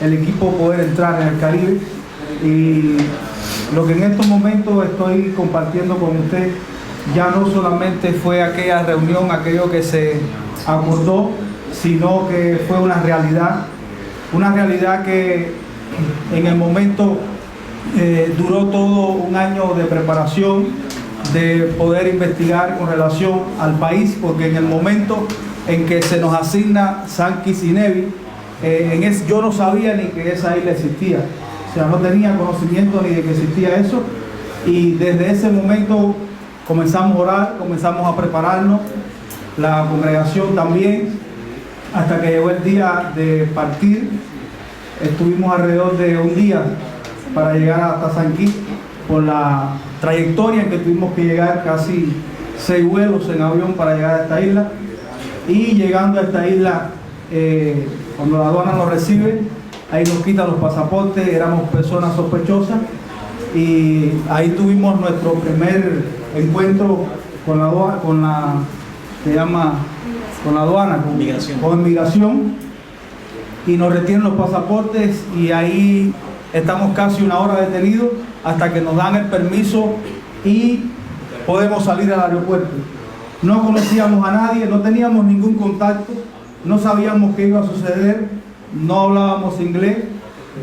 el equipo poder entrar en el Caribe. Y lo que en estos momentos estoy compartiendo con usted ya no solamente fue aquella reunión, aquello que se acordó, sino que fue una realidad que en el momento duró todo un año de preparación, de poder investigar con relación al país, porque en el momento en que se nos asigna San Kitts y Nevis, yo no sabía ni que esa isla existía, o sea, no tenía conocimiento ni de que existía eso, y desde ese momento comenzamos a orar, comenzamos a prepararnos, la congregación también, hasta que llegó el día de partir. Estuvimos alrededor de un día para llegar hasta San Kitts, por la trayectoria en que tuvimos que llegar, casi 6 vuelos en avión para llegar a esta isla. Y llegando a esta isla, cuando la aduana nos recibe, ahí nos quitan los pasaportes, éramos personas sospechosas, y ahí tuvimos nuestro primer encuentro con la aduana, con inmigración, y nos retienen los pasaportes, y ahí estamos casi 1 hora detenidos hasta que nos dan el permiso y podemos salir al aeropuerto. No conocíamos a nadie, no teníamos ningún contacto, no sabíamos qué iba a suceder, no hablábamos inglés.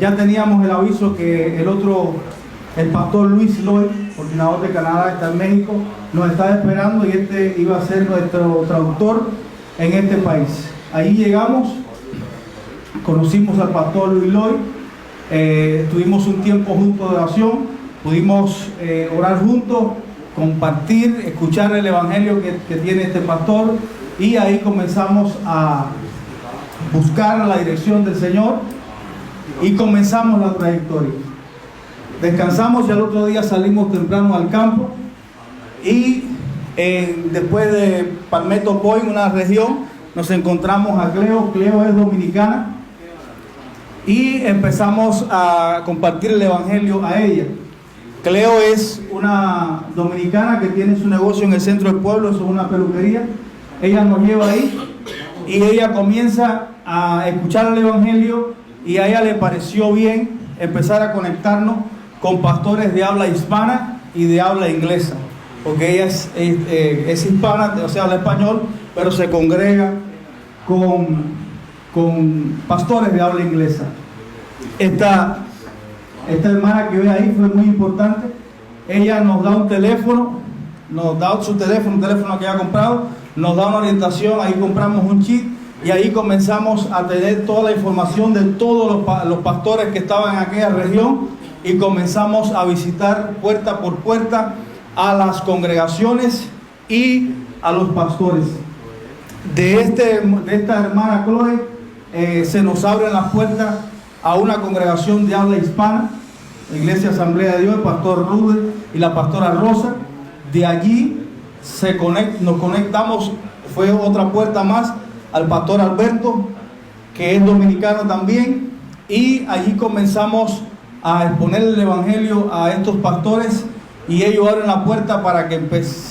Ya teníamos el aviso que el pastor Luis Lloyd, coordinador de Canadá, está en México, nos estaba esperando, y este iba a ser nuestro traductor en este país. Allí llegamos, conocimos al pastor Luis Lloyd, tuvimos un tiempo juntos de oración, pudimos orar juntos, compartir, escuchar el evangelio que tiene este pastor, y ahí comenzamos a buscar la dirección del Señor y comenzamos la trayectoria. Descansamos y al otro día salimos temprano al campo, y después de Palmetto Point, una región, nos encontramos a Cleo. Cleo es dominicana, y empezamos a compartir el evangelio a ella. Cleo es una dominicana que tiene su negocio en el centro del pueblo, es una peluquería. Ella nos lleva ahí y ella comienza a escuchar el evangelio, y a ella le pareció bien empezar a conectarnos con pastores de habla hispana y de habla inglesa, porque ella es hispana, o sea, habla español, pero se congrega con pastores de habla inglesa. Esta hermana que ve ahí fue muy importante. Ella nos da un teléfono, nos da su teléfono, un teléfono que ha comprado, nos da una orientación, ahí compramos un chip, y ahí comenzamos a tener toda la información de todos los pastores que estaban en aquella región, y comenzamos a visitar puerta por puerta a las congregaciones y a los pastores. De esta hermana Chloe se nos abren las puertas a una congregación de habla hispana, la Iglesia Asamblea de Dios, el pastor Rubén y la pastora Rosa. De allí nos conectamos, fue otra puerta más, al pastor Alberto, que es dominicano también, y allí comenzamos a exponer el evangelio a estos pastores, y ellos abren la puerta para que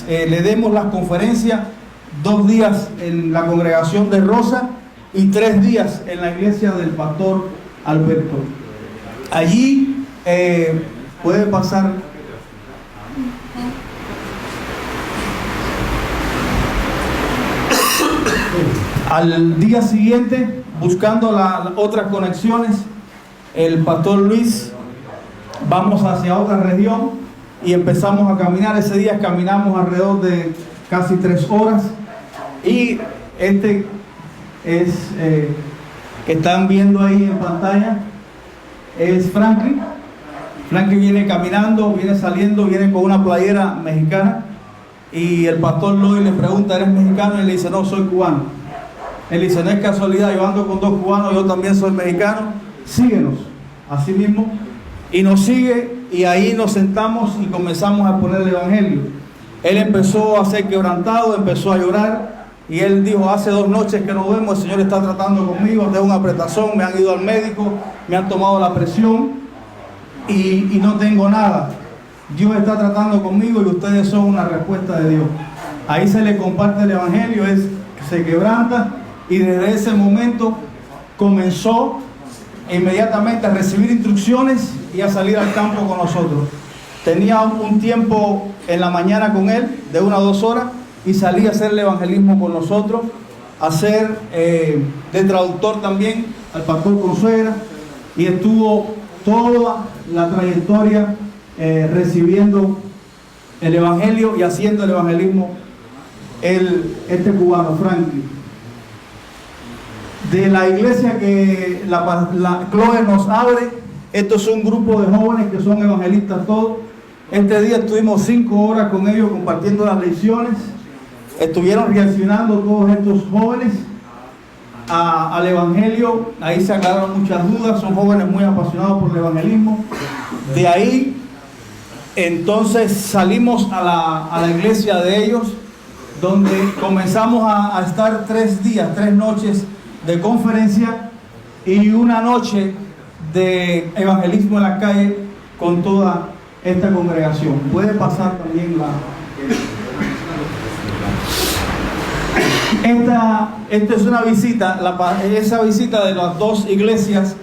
le demos las conferencias, 2 días en la congregación de Rosa y 3 días en la iglesia del pastor Alberto. Allí puede pasar. Al día siguiente, buscando las otras conexiones, el pastor Luis, vamos hacia otra región y empezamos a caminar. Ese día caminamos alrededor de casi 3 horas, y que están viendo ahí en pantalla es Franklin. Franklin viene caminando, viene saliendo, viene con una playera mexicana, y el pastor Lloyd le pregunta: ¿eres mexicano? Y él le dice: no, soy cubano. Él dice: no es casualidad, yo ando con 2 cubanos, yo también soy mexicano, síguenos. Así mismo, y nos sigue, y ahí nos sentamos y comenzamos a poner el evangelio. Él empezó a ser quebrantado, empezó a llorar, y él dijo: hace 2 noches que no duermo, el Señor está tratando conmigo, tengo una apretazón, me han ido al médico, me han tomado la presión y no tengo nada. Dios está tratando conmigo y ustedes son una respuesta de Dios. Ahí se le comparte el evangelio, se quebranta, y desde ese momento comenzó inmediatamente a recibir instrucciones y a salir al campo con nosotros. Tenía un tiempo en la mañana con él, de 1 a 2 horas, y salía a hacer el evangelismo con nosotros, a ser de traductor también al pastor Consuegra, y estuvo toda la trayectoria recibiendo el evangelio y haciendo el evangelismo este cubano, Franklin. De la iglesia que la Chloe nos abre, esto es un grupo de jóvenes que son evangelistas todos. Este día estuvimos 5 horas con ellos compartiendo las lecciones. Estuvieron reaccionando todos estos jóvenes al evangelio. Ahí se aclararon muchas dudas. Son jóvenes muy apasionados por el evangelismo. De ahí entonces salimos a la iglesia de ellos, donde comenzamos a estar 3 días, 3 noches de conferencia y una noche de evangelismo en la calle con toda esta congregación. Puede pasar también esta es una visita. Esa visita de las 2 iglesias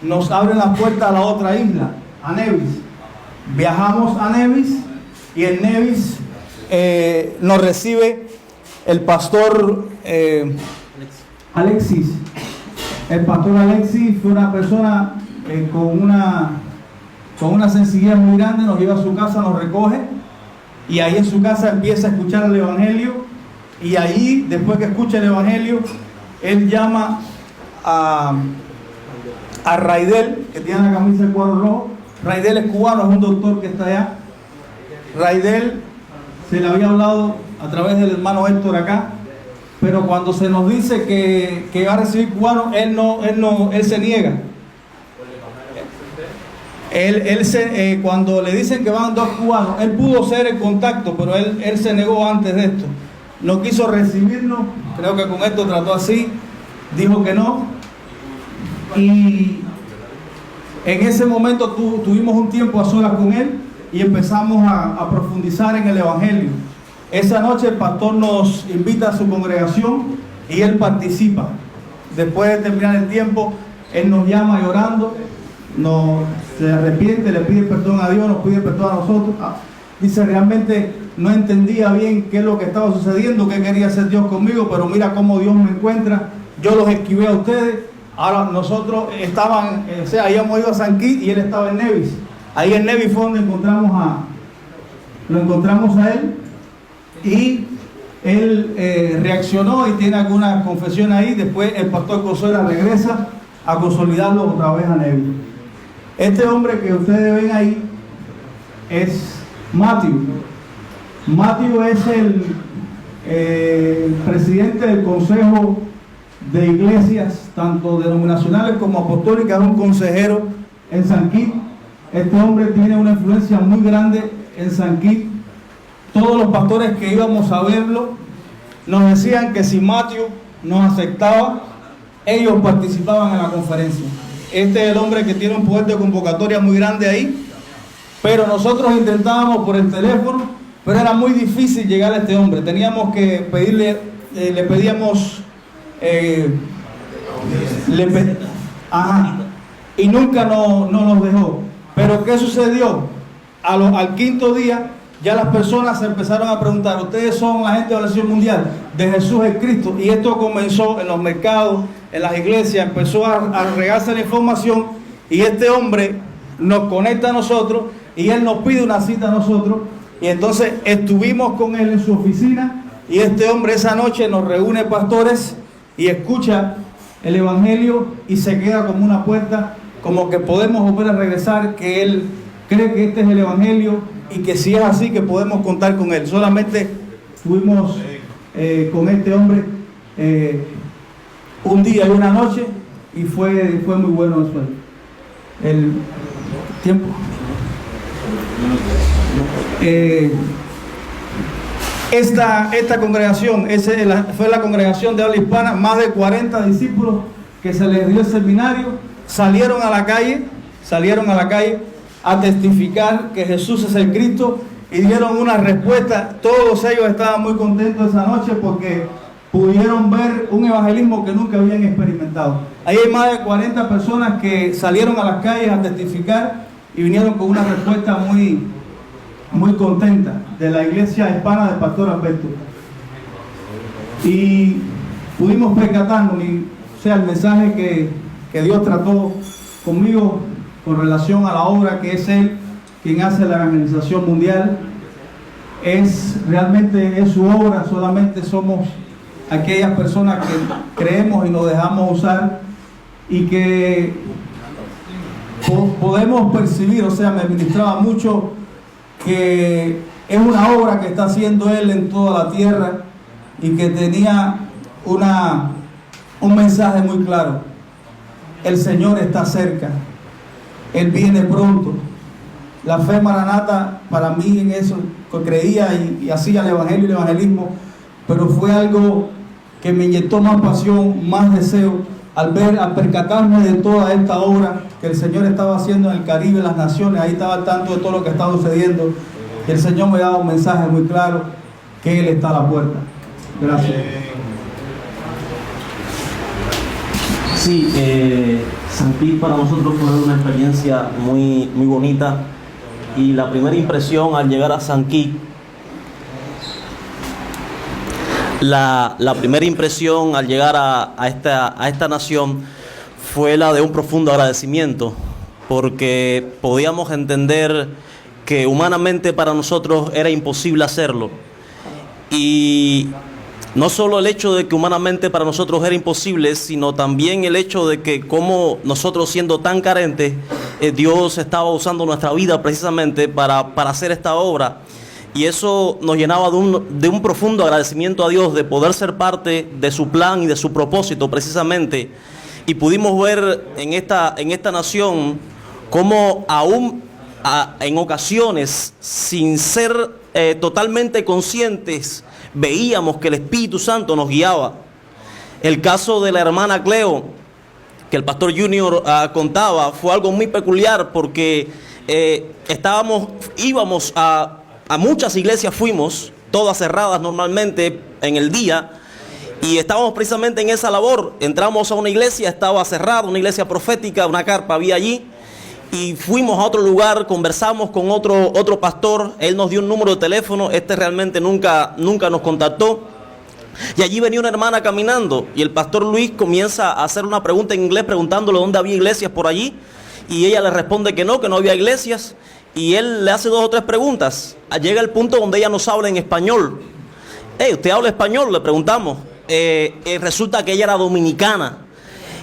nos abre las puertas a la otra isla, a Nevis. Viajamos a Nevis y en Nevis nos recibe el pastor Alexis. El pastor Alexis fue una persona con una sencillez muy grande. Nos lleva a su casa, nos recoge y ahí en su casa empieza a escuchar el evangelio, y ahí, después que escucha el evangelio, él llama a Raidel, que tiene la camisa de cuadro rojo. Raidel es cubano, es un doctor que está allá. Raidel se le había hablado a través del hermano Héctor acá, pero cuando se nos dice que va a recibir cubanos, él se niega. Cuando le dicen que van 2 cubanos, él pudo ser el contacto, pero él se negó antes de esto. No quiso recibirnos. Creo que con esto trató así, dijo que no. Y en ese momento tuvimos un tiempo a solas con él y empezamos a profundizar en el evangelio. Esa noche el pastor nos invita a su congregación y él participa. Después de terminar el tiempo, él nos llama llorando, se arrepiente, le pide perdón a Dios, nos pide perdón a nosotros. Dice, realmente no entendía bien qué es lo que estaba sucediendo, qué quería hacer Dios conmigo, pero mira cómo Dios me encuentra. Yo los esquivé a ustedes. Ahora nosotros habíamos ido a San Kitts y él estaba en Nevis. Ahí en Nevis fue donde lo encontramos a él, y él reaccionó y tiene alguna confesión ahí. Después el pastor Consuegra regresa a consolidarlo otra vez a Nevis. Este hombre que ustedes ven ahí es Matthew. Matthew es el presidente del Consejo de Iglesias, tanto denominacionales como apostólicas, es un consejero en San Kitts. Este hombre tiene una influencia muy grande en San Kitts. Todos los pastores que íbamos a verlo nos decían que si Matthew nos aceptaba, ellos participaban en la conferencia. Este es el hombre que tiene un poder de convocatoria muy grande ahí, pero nosotros intentábamos por el teléfono, pero era muy difícil llegar a este hombre. Teníamos que pedirle, le pedíamos, y nunca nos dejó. Pero ¿qué sucedió? Al 5.º día, ya las personas se empezaron a preguntar, ustedes son la gente de Oración Mundial de Jesús es Cristo. Y esto comenzó en los mercados, en las iglesias, empezó a regarse la información, y este hombre nos conecta a nosotros y él nos pide una cita a nosotros. Y entonces estuvimos con él en su oficina, y este hombre esa noche nos reúne pastores y escucha el evangelio y se queda como una puerta, como que podemos volver a regresar, que él cree que este es el evangelio y que si es así que podemos contar con él. Solamente fuimos con este hombre un día y una noche, y fue muy bueno eso. El tiempo. Esta congregación fue la congregación de habla hispana. Más de 40 discípulos que se les dio el seminario salieron a la calle a testificar que Jesús es el Cristo, y dieron una respuesta. Todos ellos estaban muy contentos esa noche porque pudieron ver un evangelismo que nunca habían experimentado. Ahí hay más de 40 personas que salieron a las calles a testificar y vinieron con una respuesta muy contenta de la iglesia hispana del pastor Alberto. Y pudimos percatarnos, o sea, el mensaje que Dios trató conmigo con relación a la obra que es Él quien hace la evangelización mundial. Realmente es su obra, solamente somos aquellas personas que creemos y nos dejamos usar y que podemos percibir, o sea, me ministraba mucho que es una obra que está haciendo Él en toda la tierra y que tenía un mensaje muy claro: el Señor está cerca, Él viene pronto. La fe maranata, para mí en eso creía y hacía el evangelio y el evangelismo, pero fue algo que me inyectó más pasión, más deseo, al percatarme de toda esta obra que el Señor estaba haciendo en el Caribe, en las naciones. Ahí estaba al tanto de todo lo que estaba sucediendo. Y el Señor me daba un mensaje muy claro, que Él está a la puerta. Gracias. Sí, Sankey para nosotros fue una experiencia muy bonita. Y la primera impresión al llegar a Sankey, la primera impresión al llegar a esta nación fue la de un profundo agradecimiento, porque podíamos entender que humanamente para nosotros era imposible hacerlo. Y no solo el hecho de que humanamente para nosotros era imposible, sino también el hecho de que como nosotros siendo tan carentes, Dios estaba usando nuestra vida precisamente para hacer esta obra. Y eso nos llenaba de un profundo agradecimiento a Dios de poder ser parte de su plan y de su propósito precisamente. Y pudimos ver en esta nación cómo aún en ocasiones, sin ser totalmente conscientes, veíamos que el Espíritu Santo nos guiaba. El caso de la hermana Cleo, que el pastor Junior contaba, fue algo muy peculiar porque íbamos a muchas iglesias, fuimos, todas cerradas normalmente en el día, y estábamos precisamente en esa labor. Entramos a una iglesia, estaba cerrada, una iglesia profética, una carpa había allí, y fuimos a otro lugar, conversamos con otro pastor, él nos dio un número de teléfono, realmente nunca nos contactó, y allí venía una hermana caminando, y el pastor Luis comienza a hacer una pregunta en inglés, preguntándole dónde había iglesias por allí, y ella le responde que no había iglesias, y él le hace 2 o 3 preguntas. Llega el punto donde ella nos habla en español. ¿Usted habla español?, le preguntamos. Resulta que ella era dominicana,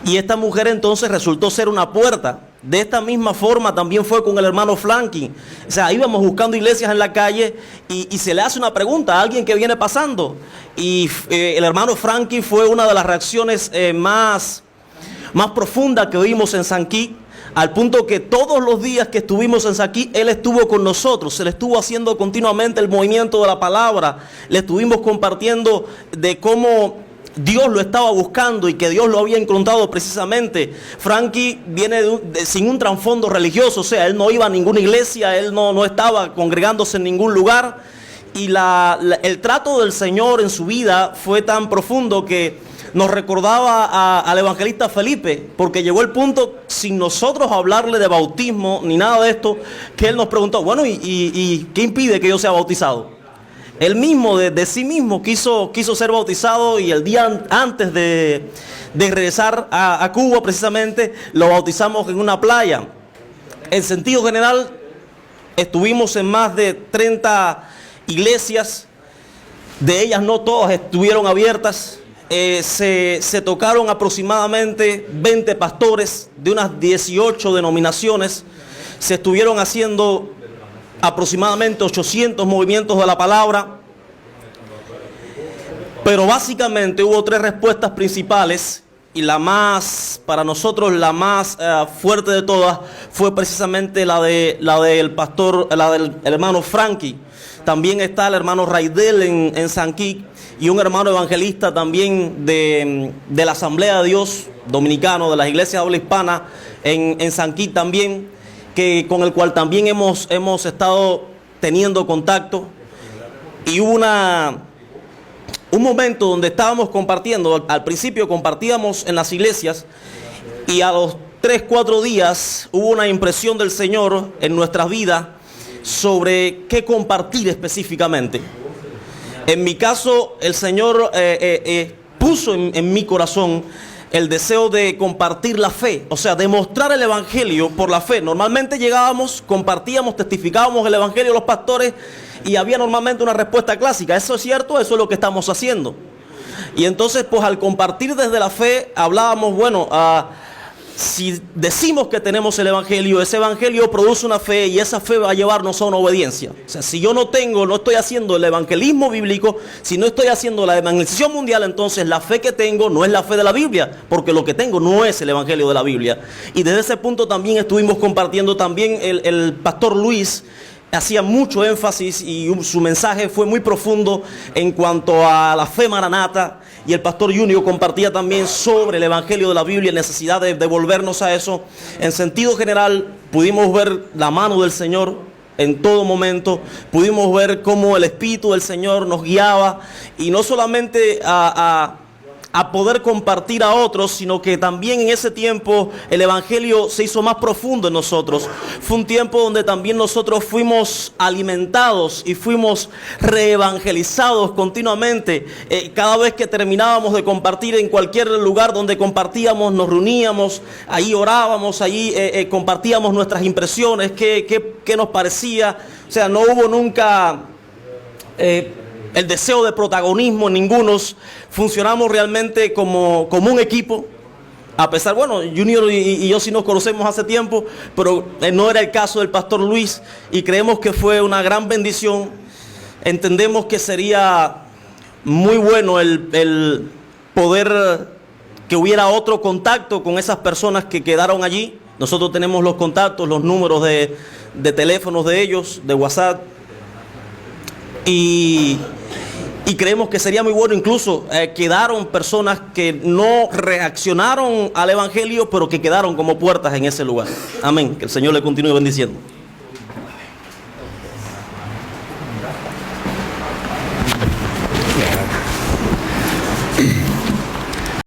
y esta mujer entonces resultó ser una puerta. De esta misma forma también fue con el hermano Frankie. O sea, íbamos buscando iglesias en la calle y se le hace una pregunta a alguien que viene pasando. Y el hermano Frankie fue una de las reacciones más profundas que vimos en Sankey, al punto que todos los días que estuvimos en Sankey, él estuvo con nosotros, se le estuvo haciendo continuamente el movimiento de la palabra, le estuvimos compartiendo de cómo Dios lo estaba buscando y que Dios lo había encontrado precisamente. Frankie viene sin un trasfondo religioso, o sea, él no iba a ninguna iglesia, él no estaba congregándose en ningún lugar. Y el trato del Señor en su vida fue tan profundo que nos recordaba al evangelista Felipe, porque llegó el punto, sin nosotros hablarle de bautismo ni nada de esto, que él nos preguntó, bueno, ¿y qué impide que yo sea bautizado? Él mismo, de sí mismo, quiso ser bautizado, y el día antes de regresar a Cuba, precisamente, lo bautizamos en una playa. En sentido general, estuvimos en más de 30 iglesias, de ellas no todas estuvieron abiertas. Se tocaron aproximadamente 20 pastores de unas 18 denominaciones. Se estuvieron haciendo aproximadamente 800 movimientos de la palabra, pero básicamente hubo 3 respuestas principales, y para nosotros la más fuerte de todas fue precisamente la del hermano Frankie. También está el hermano Raidel en Sankey, y un hermano evangelista también de la Asamblea de Dios Dominicano, de las iglesias de habla hispana en Sankey también, con el cual también hemos estado teniendo contacto. Y hubo un momento donde estábamos compartiendo. Al principio compartíamos en las iglesias, Y a los 3, 4 días hubo una impresión del Señor en nuestras vidas sobre qué compartir específicamente. En mi caso, el Señor puso en mi corazón el deseo de compartir la fe, o sea, demostrar el evangelio por la fe. Normalmente llegábamos, compartíamos, testificábamos el evangelio a los pastores y había normalmente una respuesta clásica: eso es cierto, eso es lo que estamos haciendo. Y entonces, pues al compartir desde la fe, hablábamos, bueno, si decimos que tenemos el evangelio, ese evangelio produce una fe y esa fe va a llevarnos a una obediencia. O sea, si yo no estoy haciendo el evangelismo bíblico, si no estoy haciendo la evangelización mundial, entonces la fe que tengo no es la fe de la Biblia, porque lo que tengo no es el evangelio de la Biblia. Y desde ese punto también estuvimos compartiendo también el pastor Luis. Hacía mucho énfasis y su mensaje fue muy profundo en cuanto a la fe maranata. Y el pastor Junior compartía también sobre el evangelio de la Biblia, necesidad de devolvernos a eso. En sentido general, pudimos ver la mano del Señor en todo momento. Pudimos ver cómo el Espíritu del Señor nos guiaba. Y no solamente a poder compartir a otros, sino que también en ese tiempo el evangelio se hizo más profundo en nosotros. Fue un tiempo donde también nosotros fuimos alimentados y fuimos reevangelizados continuamente. Cada vez que terminábamos de compartir en cualquier lugar donde compartíamos, nos reuníamos, ahí orábamos, allí compartíamos nuestras impresiones, qué nos parecía. O sea, no hubo nunca el deseo de protagonismo en ningunos. Funcionamos realmente como un equipo. A pesar, bueno, Junior y yo sí nos conocemos hace tiempo, pero no era el caso del pastor Luis, y creemos que fue una gran bendición. Entendemos que sería muy bueno el poder que hubiera otro contacto con esas personas que quedaron allí. Nosotros tenemos los contactos, los números de teléfonos de ellos, de WhatsApp, y creemos que sería muy bueno. Incluso quedaron personas que no reaccionaron al evangelio, pero que quedaron como puertas en ese lugar. Amén. Que el Señor le continúe bendiciendo.